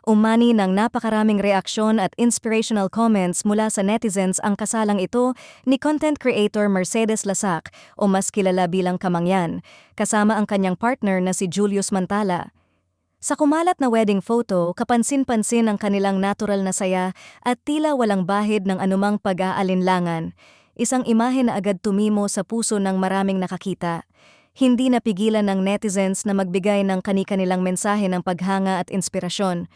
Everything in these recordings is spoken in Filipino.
Umani ng napakaraming reaksyon at inspirational comments mula sa netizens ang kasalang ito ni content creator Mercedes Lasac o mas kilala bilang Kamangyan, kasama ang kanyang partner na si Julius Mantala. Sa kumalat na wedding photo, kapansin-pansin ang kanilang natural na saya at tila walang bahid ng anumang pag-aalinlangan. Isang imahe na agad tumimo sa puso ng maraming nakakita. Hindi napigilan ng netizens na magbigay ng kani-kanilang mensahe ng paghanga at inspirasyon.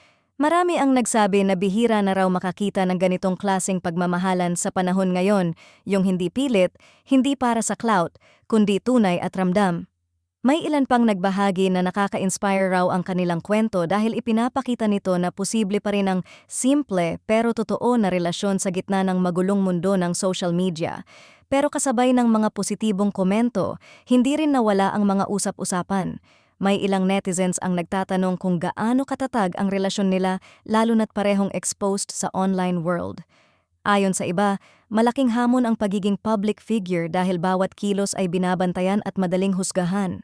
Marami ang nagsabi na bihira na raw makakita ng ganitong klaseng pagmamahalan sa panahon ngayon, yung hindi pilit, hindi para sa clout, kundi tunay at ramdam. May ilan pang nagbahagi na nakaka-inspire raw ang kanilang kwento dahil ipinapakita nito na posible pa rin ang simple pero totoo na relasyon sa gitna ng magulong mundo ng social media. Pero kasabay ng mga positibong komento, hindi rin nawala ang mga usap-usapan. May ilang netizens ang nagtatanong kung gaano katatag ang relasyon nila lalo na't parehong exposed sa online world. Ayon sa iba, malaking hamon ang pagiging public figure dahil bawat kilos ay binabantayan at madaling husgahan.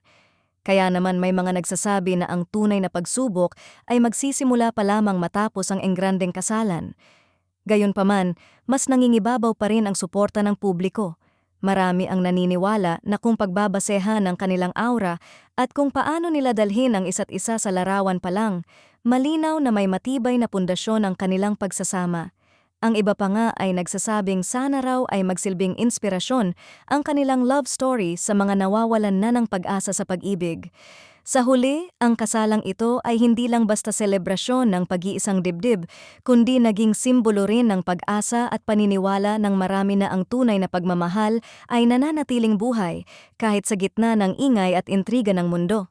Kaya naman may mga nagsasabi na ang tunay na pagsubok ay magsisimula pa lamang matapos ang engrandeng kasalan. Gayunpaman, mas nangingibabaw pa rin ang suporta ng publiko. Marami ang naniniwala na kung pagbabasehan ng kanilang aura at kung paano nila dalhin ang isa't isa sa larawan pa lang, malinaw na may matibay na pundasyon ang kanilang pagsasama. Ang iba pa nga ay nagsasabing sana raw ay magsilbing inspirasyon ang kanilang love story sa mga nawawalan na ng pag-asa sa pag-ibig. Sa huli, ang kasalang ito ay hindi lang basta selebrasyon ng pag-iisang dibdib, kundi naging simbolo rin ng pag-asa at paniniwala ng marami na ang tunay na pagmamahal ay nananatiling buhay kahit sa gitna ng ingay at intriga ng mundo.